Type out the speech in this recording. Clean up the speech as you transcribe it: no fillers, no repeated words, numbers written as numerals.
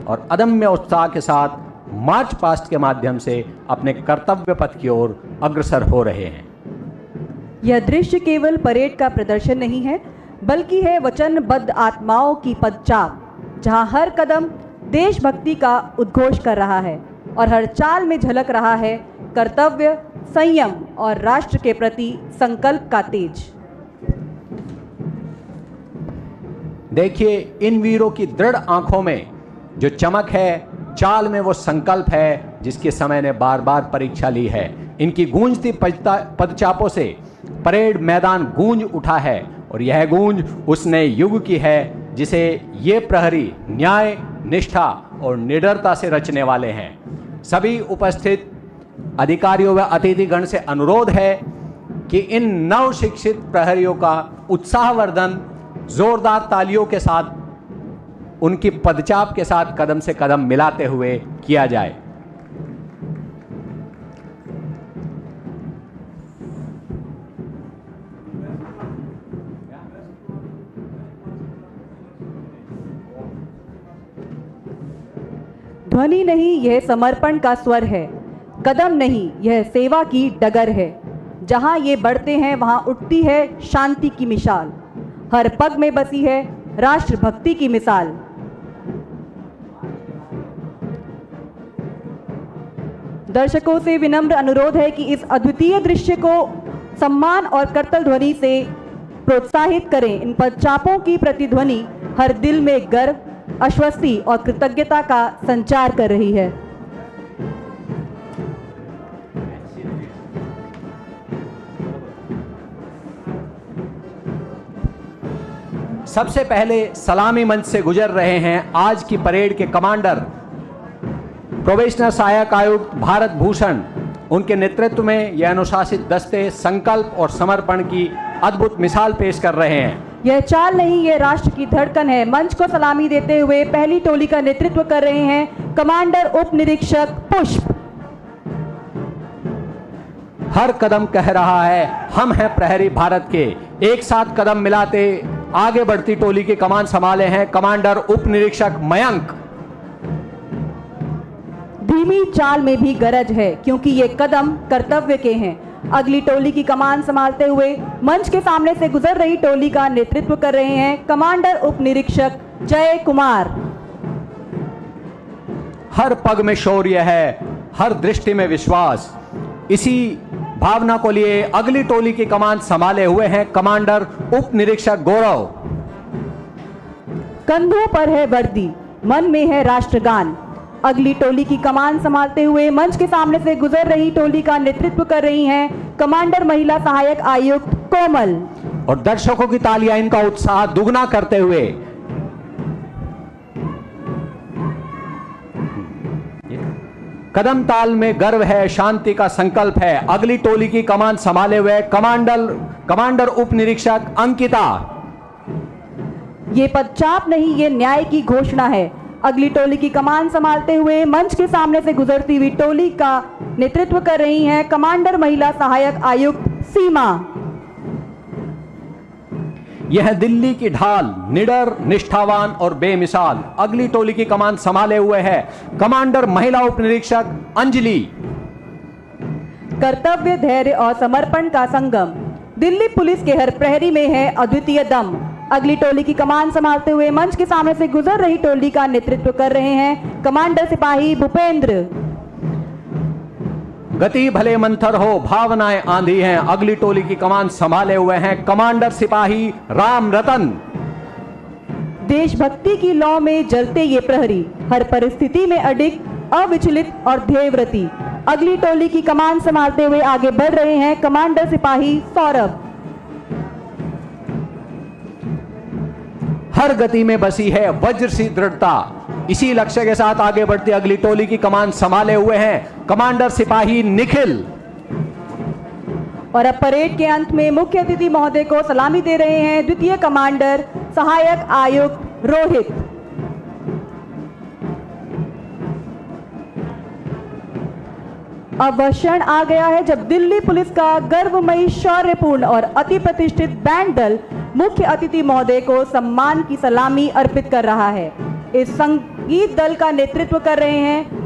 और अदम्य उत्साह के साथ मार्च पास्ट के माध्यम से अपने कर्तव्य पथ की ओर अग्रसर हो रहे हैं। यह दृश्य केवल परेड का प्रदर्शन नहीं है, बल्कि है वचनबद्ध आत्माओं की पदचाप, जहां हर कदम देशभक्ति का उद्घोष कर रहा है और हर चाल में झलक रहा है कर्तव्य, संयम और राष्ट्र के प्रति संकल्प का तेज। देखिए, इन वीरों की दृढ़ आंखों में जो चमक है, चाल में वो संकल्प है जिसके समय ने बार बार परीक्षा ली है। इनकी गूंजती पदचापों से परेड मैदान गूंज उठा है और यह गूंज उस नए युग की है जिसे ये प्रहरी न्याय, निष्ठा और निडरता से रचने वाले हैं। सभी उपस्थित अधिकारियों व अतिथिगण से अनुरोध है कि इन नव शिक्षित प्रहरियों का उत्साहवर्धन जोरदार तालियों के साथ, उनकी पदचाप के साथ कदम से कदम मिलाते हुए किया जाए। ध्वनि नहीं, यह समर्पण का स्वर है। कदम नहीं, यह सेवा की डगर है। जहां ये बढ़ते हैं वहां उठती है शांति की मिसाल। हर पग में बसी है राष्ट्रभक्ति की मिसाल। दर्शकों से विनम्र अनुरोध है कि इस अद्वितीय दृश्य को सम्मान और करतल ध्वनि से प्रोत्साहित करें। इन पदचापों की प्रतिध्वनि हर दिल में गर्व, आश्वस्ति और कृतज्ञता का संचार कर रही है। सबसे पहले सलामी मंच से गुजर रहे हैं आज की परेड के कमांडर प्रोबेशनर सहायक आयुक्त भारत भूषण। उनके नेतृत्व में यह अनुशासित दस्ते संकल्प और समर्पण की अद्भुत मिसाल पेश कर रहे हैं। यह चाल नहीं, यह राष्ट्र की धड़कन है। मंच को सलामी देते हुए पहली टोली का नेतृत्व कर रहे हैं कमांडर उप निरीक्षक पुष्प। हर कदम कह रहा है हम हैं प्रहरी भारत के। एक साथ कदम मिलाते आगे बढ़ती टोली की कमान संभाले हैं कमांडर उप निरीक्षक मयंक। धीमी चाल में भी गरज है, क्योंकि ये कदम कर्तव्य के हैं। अगली टोली की कमान संभालते हुए मंच के सामने से गुजर रही टोली का नेतृत्व कर रहे हैं कमांडर उप निरीक्षक जय कुमार। हर पग में शौर्य है, हर दृष्टि में विश्वास। इसी भावना को लिए अगली टोली की कमान संभाले हुए हैं कमांडर उप निरीक्षक गौरव। कंधों पर है वर्दी, मन में है राष्ट्रगान। अगली टोली की कमान संभालते हुए मंच के सामने से गुजर रही टोली का नेतृत्व कर रही हैं कमांडर महिला सहायक आयुक्त कोमल। और दर्शकों की तालियां इनका उत्साह दुगना करते हुए कदम ताल में गर्व है, शांति का संकल्प है। अगली टोली की कमान संभाले हुए कमांडर उप निरीक्षक अंकिता। ये पदचाप नहीं, ये न्याय की घोषणा है। अगली टोली की कमान संभालते हुए मंच के सामने से गुजरती हुई टोली का नेतृत्व कर रही हैं कमांडर महिला सहायक आयुक्त सीमा। यह दिल्ली की ढाल, निडर, निष्ठावान और बेमिसाल। अगली टोली की कमान संभाले हुए है कमांडर महिला उप निरीक्षक अंजलि। कर्तव्य, धैर्य और समर्पण का संगम। दिल्ली पुलिस के हर प्रहरी में है अद्वितीय दम। अगली टोली की कमान संभालते हुए मंच के सामने से गुजर रही टोली का नेतृत्व कर रहे हैं कमांडर सिपाही भूपेंद्र। गति भले मंथर हो, भावनाएं आंधी हैं। अगली टोली की कमान संभाले हुए हैं कमांडर सिपाही राम रतन। देशभक्ति की लौ में जलते ये प्रहरी, हर परिस्थिति में अडिग, अविचलित और ध्येयव्रती। अगली टोली की कमान संभालते हुए आगे बढ़ रहे हैं कमांडर सिपाही सौरभ। हर गति में बसी है वज्र सी दृढ़ता। इसी लक्ष्य के साथ आगे बढ़ती अगली टोली की कमान संभाले हुए हैं कमांडर सिपाही निखिल। और अब परेड के अंत में मुख्य अतिथि महोदय को सलामी दे रहे हैं द्वितीय कमांडर सहायक आयुक्त रोहित। अब वह क्षण आ गया है जब दिल्ली पुलिस का गर्वमयी, शौर्यपूर्ण और अति प्रतिष्ठित बैंड दल मुख्य अतिथि महोदय को सम्मान की सलामी अर्पित कर रहा है। इस संगीत दल का नेतृत्व कर रहे हैं